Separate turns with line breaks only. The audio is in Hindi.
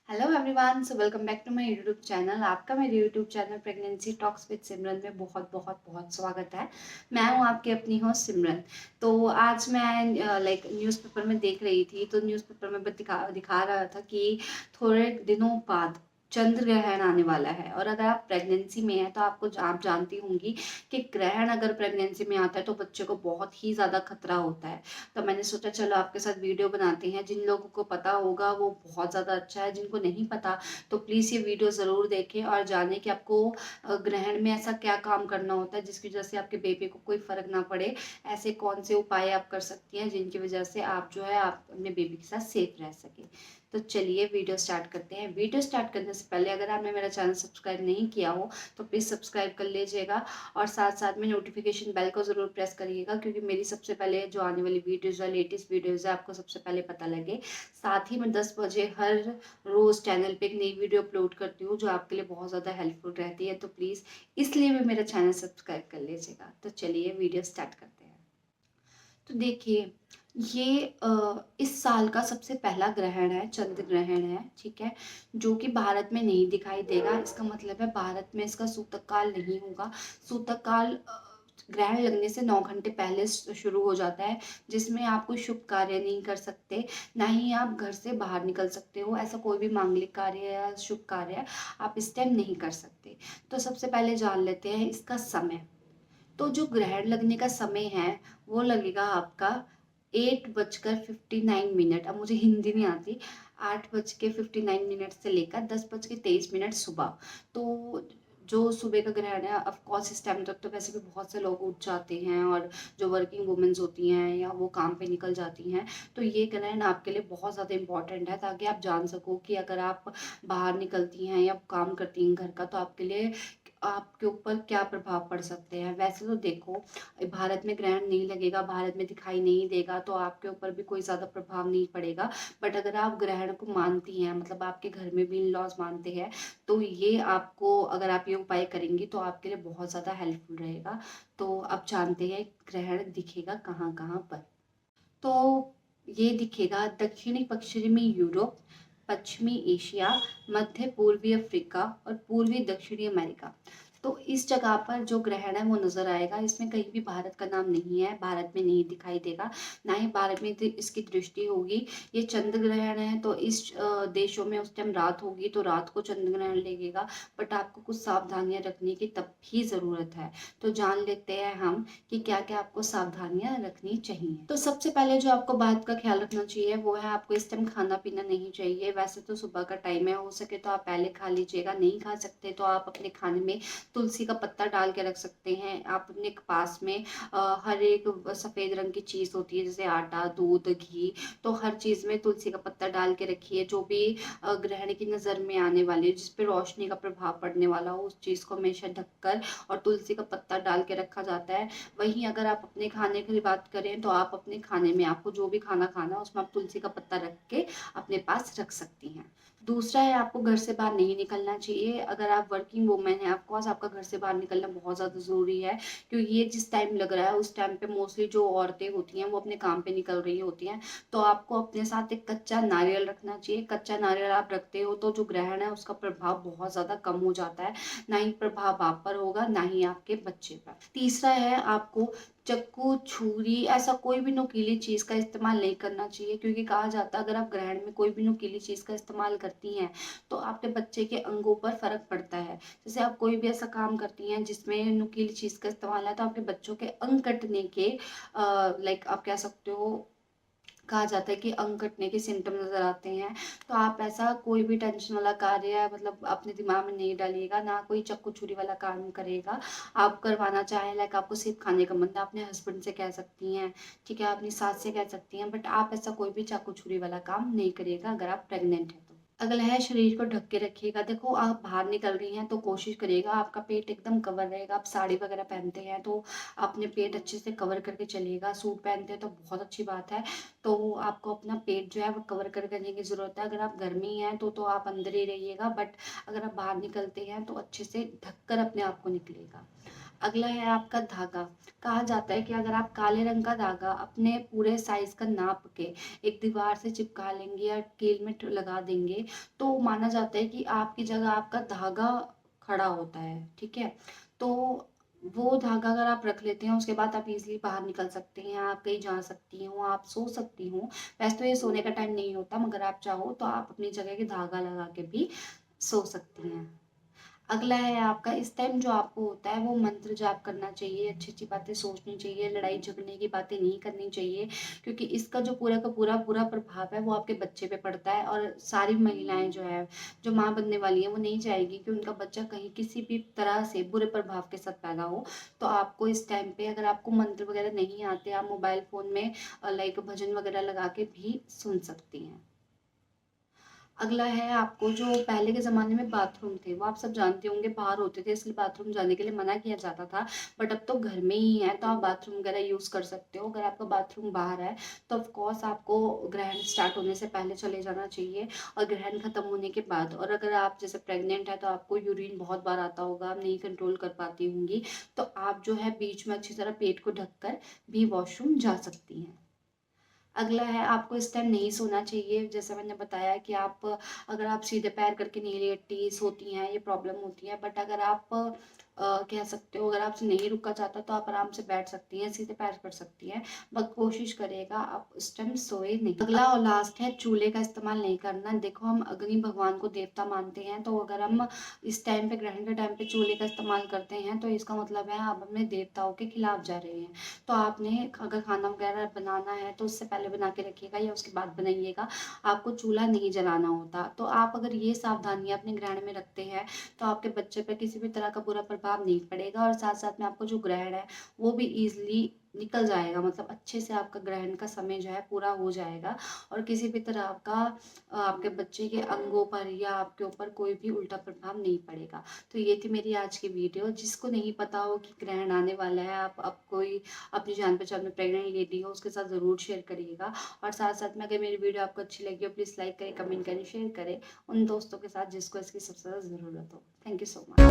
Hello everyone, so welcome back to my YouTube channel. आपका मेरे YouTube channel pregnancy talks with Simran में बहुत बहुत बहुत स्वागत है। मैं हूं आपकी अपनी होस्ट सिमरन। तो आज मैं न्यूज़पेपर में देख रही थी, तो न्यूज़पेपर में दिखा दिखा रहा था कि थोड़े दिनों बाद चंद्र ग्रहण आने वाला है। और अगर आप प्रेगनेंसी में हैं तो आप जानती होंगी कि ग्रहण अगर प्रेगनेंसी में आता है तो बच्चे को बहुत ही ज़्यादा खतरा होता है। तो मैंने सोचा चलो आपके साथ वीडियो बनाते हैं। जिन लोगों को पता होगा वो बहुत ज़्यादा अच्छा है, जिनको नहीं पता तो प्लीज़ ये वीडियो ज़रूर देखें और जानें कि आपको ग्रहण में ऐसा क्या काम करना होता है जिसकी वजह से आपके बेबी को कोई फ़र्क ना पड़े। ऐसे कौन से उपाय आप कर सकती हैं जिनकी वजह से आप जो है आप अपने बेबी के साथ सेफ रह सकें। तो चलिए वीडियो स्टार्ट करते हैं। वीडियो स्टार्ट करने से पहले अगर आपने मेरा चैनल सब्सक्राइब नहीं किया हो तो प्लीज़ सब्सक्राइब कर लीजिएगा और साथ साथ में नोटिफिकेशन बेल को ज़रूर प्रेस करिएगा, क्योंकि मेरी सबसे पहले जो आने वाली वीडियोज़ है, लेटेस्ट वीडियोज़ है, आपको सबसे पहले पता लगे। साथ ही मैं 10 बजे हर रोज़ चैनल पे एक नई वीडियो अपलोड करती हूँ जो आपके लिए बहुत ज़्यादा हेल्पफुल रहती है। तो प्लीज़ इसलिए भी मेरा चैनल सब्सक्राइब कर लीजिएगा। तो चलिए वीडियो स्टार्ट करते हैं। तो देखिए, ये इस साल का सबसे पहला ग्रहण है, चंद्र ग्रहण है, ठीक है? जो कि भारत में नहीं दिखाई देगा। इसका मतलब है भारत में इसका सूतक काल नहीं होगा। सूतक काल ग्रहण लगने से 9 घंटे पहले शुरू हो जाता है, जिसमें आप कोई शुभ कार्य नहीं कर सकते, ना ही आप घर से बाहर निकल सकते हो। ऐसा कोई भी मांगलिक कार्य या शुभ कार्य आप इस टाइम नहीं कर सकते। तो सबसे पहले जान लेते हैं इसका समय। तो जो ग्रहण लगने का समय है वो लगेगा आपका 8:59। अब मुझे हिंदी नहीं आती। 8:59 से लेकर 10:23 सुबह। तो जो सुबह का ग्रहण है, ऑफ कोर्स इस टाइम तक तो वैसे भी बहुत से लोग उठ जाते हैं और जो वर्किंग वुमेन्स होती हैं या वो काम पे निकल जाती हैं। तो ये ग्रहण आपके लिए बहुत ज़्यादा इम्पोर्टेंट है, ताकि आप जान सको कि अगर आप बाहर निकलती हैं या काम करती हैं घर का तो आपके लिए आपके ऊपर क्या प्रभाव पड़ सकते हैं। वैसे तो देखो, भारत में ग्रहण नहीं लगेगा, भारत में दिखाई नहीं देगा तो आपके ऊपर भी कोई ज़्यादा प्रभाव नहीं पड़ेगा। बट अगर आप ग्रहण को मानती हैं, मतलब आपके घर में भी इन लॉज मानते हैं, तो ये आपको अगर आप ये उपाय करेंगी तो आपके लिए बहुत ज़्यादा हेल्पफुल रहेगा। तो अब जानते हैं ग्रहण दिखेगा कहाँ कहाँ पर। तो ये दिखेगा दक्षिणी पश्चिमी यूरोप, पश्चिमी एशिया, मध्य पूर्वी अफ्रीका और पूर्वी दक्षिणी अमेरिका। तो इस जगह पर जो ग्रहण है वो नजर आएगा। इसमें कहीं भी भारत का नाम नहीं है, भारत में नहीं दिखाई देगा, ना ही भारत में इसकी दृष्टि होगी। ये चंद्र ग्रहण है तो इस देशों में उस टाइम रात होगी तो रात को चंद्र ग्रहण लगेगा। बट आपको कुछ सावधानियां रखने की तब भी जरूरत है। तो जान लेते हैं हम कि क्या-क्या आपको सावधानियाँ रखनी चाहिए। तो सबसे पहले जो आपको बात का ख्याल रखना चाहिए वो है, आपको इस टाइम खाना-पीना नहीं चाहिए। वैसे तो सुबह का टाइम है, हो सके तो आप पहले खा लीजिएगा, नहीं खा सकते तो आप अपने खाने में तुलसी का पत्ता डाल के रख सकते हैं। आप अपने पास में हर एक सफ़ेद रंग की चीज़ होती है, जैसे आटा, दूध, घी, तो हर चीज़ में तुलसी का पत्ता डाल के रखिए। जो भी ग्रहण की नज़र में आने वाली, जिस पे रोशनी का प्रभाव पड़ने वाला हो, उस चीज़ को हमेशा ढककर और तुलसी का पत्ता डाल के रखा जाता है। वहीं अगर आप अपने खाने की बात करें तो आप अपने खाने में आपको जो भी खाना खाना है उसमें आप तुलसी का पत्ता रख के अपने पास रख सकती हैं। दूसरा है, आपको घर से बाहर नहीं निकलना चाहिए। अगर आप वर्किंग वूमेन हैं, ऑफ कोर्स आपका घर से बाहर निकलना बहुत ज़्यादा ज़रूरी है, क्योंकि ये जिस टाइम लग रहा है उस टाइम पे मोस्टली जो औरतें होती हैं वो अपने काम पे निकल रही होती हैं। तो आपको अपने साथ एक कच्चा नारियल रखना चाहिए। कच्चा नारियल आप रखते हो तो जो ग्रहण है उसका प्रभाव बहुत ज़्यादा कम हो जाता है। ना ही प्रभाव आप पर होगा, ना ही आपके बच्चे पर। तीसरा है, आपको चाकू, छुरी, ऐसा कोई भी नुकीली चीज़ का इस्तेमाल नहीं करना चाहिए, क्योंकि कहा जाता है अगर आप ग्रहण में कोई भी नुकीली चीज़ का इस्तेमाल करती हैं तो आपके बच्चे के अंगों पर फ़र्क पड़ता है। जैसे आप कोई भी ऐसा काम करती हैं जिसमें नुकीली चीज़ का इस्तेमाल है तो आपके बच्चों के अंग कटने के आप कह सकते हो, कहा जाता है कि अंग कटने के सिम्टम नज़र आते हैं। तो आप ऐसा कोई भी टेंशन वाला कार्य मतलब अपने दिमाग में नहीं डालिएगा, ना कोई चाकू-छुरी वाला काम करिएगा। आप करवाना चाहें, लाइक आपको सिर्फ़ खाने का मन है, अपने हस्बैंड से कह सकती हैं, ठीक है? अपनी सास से कह सकती हैं, बट आप ऐसा कोई भी चाकू-छुरी वाला काम नहीं करिएगा अगर आप प्रेग्नेंट हैं तो। अगला है, शरीर को ढक के रखिएगा। देखो, आप बाहर निकल रही हैं तो कोशिश करिएगा आपका पेट एकदम कवर रहेगा। आप साड़ी वगैरह पहनते हैं तो अपने पेट अच्छे से कवर करके चलिएगा। सूट पहनते हैं तो बहुत अच्छी बात है। तो आपको अपना पेट जो है वो कवर कर करने की ज़रूरत है। अगर आप घर में ही हैं तो आप अंदर ही रहिएगा, बट अगर आप बाहर निकलते हैं तो अच्छे से ढककर अपने आप को निकलिएगा। अगला है आपका धागा। कहा जाता है कि अगर आप काले रंग का धागा अपने पूरे साइज का नाप के एक दीवार से चिपका लेंगे या कील में लगा देंगे, तो माना जाता है कि आपकी जगह आपका धागा खड़ा होता है। ठीक है, तो वो धागा अगर आप रख लेते हैं, उसके बाद आप इजीली बाहर निकल सकते हैं, आप कहीं जा सकती हो, आप सो सकती हो। वैसे तो ये सोने का टाइम नहीं होता, मगर आप चाहो तो आप अपनी जगह के धागा लगा के भी सो सकती हैं। अगला है आपका, इस टाइम जो आपको होता है वो मंत्र जाप करना चाहिए, अच्छी अच्छी बातें सोचनी चाहिए, लड़ाई झगड़ने की बातें नहीं करनी चाहिए, क्योंकि इसका जो पूरा का पूरा बुरा प्रभाव है वो आपके बच्चे पे पड़ता है। और सारी महिलाएं जो है, जो माँ बनने वाली है, वो नहीं चाहेगी कि उनका बच्चा कहीं किसी भी तरह से बुरे प्रभाव के साथ पैदा हो। तो आपको इस टाइम पे, अगर आपको मंत्र वगैरह नहीं आते, आप मोबाइल फोन में लाइक भजन वगैरह लगा के भी सुन सकती हैं। अगला है आपको, जो पहले के ज़माने में बाथरूम थे वो आप सब जानते होंगे, बाहर होते थे, इसलिए बाथरूम जाने के लिए मना किया जाता था। बट अब तो घर में ही है, तो आप बाथरूम वगैरह यूज़ कर सकते हो। अगर आपका बाथरूम बाहर है तो ऑफ कोर्स आपको ग्रहण स्टार्ट होने से पहले चले जाना चाहिए, और ग्रहण खत्म होने के बाद। और अगर आप जैसे प्रेग्नेंट है तो आपको यूरिन बहुत बार आता होगा, आप नहीं कंट्रोल कर पाती होंगी, तो आप जो है बीच में अच्छी तरह पेट को ढककर भी वॉशरूम जा सकती हैं। अगला है, आपको इस टाइम नहीं सोना चाहिए। जैसा मैंने बताया कि आप, अगर आप सीधे पैर करके नहीं लेटी सोती हैं, ये प्रॉब्लम होती है। बट अगर आप कह सकते हो, अगर आपसे नहीं रुका जाता तो आप आराम से बैठ सकती हैं, सीधे पैर कर सकती हैं। बट कोशिश करेगा आप उस टाइम सोए नहीं। अगला और लास्ट है, चूल्हे का इस्तेमाल नहीं करना। देखो, हम अग्नि भगवान को देवता मानते हैं, तो अगर हम इस टाइम पे, ग्रहण के टाइम पे चूल्हे का इस्तेमाल करते हैं, तो इसका मतलब है आप अपने देवताओं के खिलाफ जा रहे हैं। तो आपने अगर खाना वगैरह बनाना है तो उससे पहले बना के रखिएगा या उसके बाद बनाइएगा। आपको चूल्हा नहीं जलाना होता। तो आप अगर ये सावधानियां अपने ग्रहण में रखते हैं, तो आपके बच्चे पर किसी भी तरह का बुरा प्रभाव नहीं पड़ेगा, और साथ साथ में आपको जो ग्रहण है वो भी ईजिली निकल जाएगा। मतलब अच्छे से आपका ग्रहण का समय जो है पूरा हो जाएगा, और किसी भी तरह का आपके बच्चे के अंगों पर या आपके ऊपर कोई भी उल्टा प्रभाव नहीं पड़ेगा। तो ये थी मेरी आज की वीडियो। जिसको नहीं पता हो कि ग्रहण आने वाला है, आप अब कोई अपनी जान पहचान में प्रेग्नेंट लेडी हो, उसके साथ ज़रूर शेयर करिएगा। और साथ साथ में, अगर मेरी वीडियो आपको अच्छी लगी हो, प्लीज़ लाइक करें, कमेंट करें, शेयर करें उन दोस्तों के साथ जिसको इसकी सबसे ज़्यादा ज़रूरत हो। Thank you so much.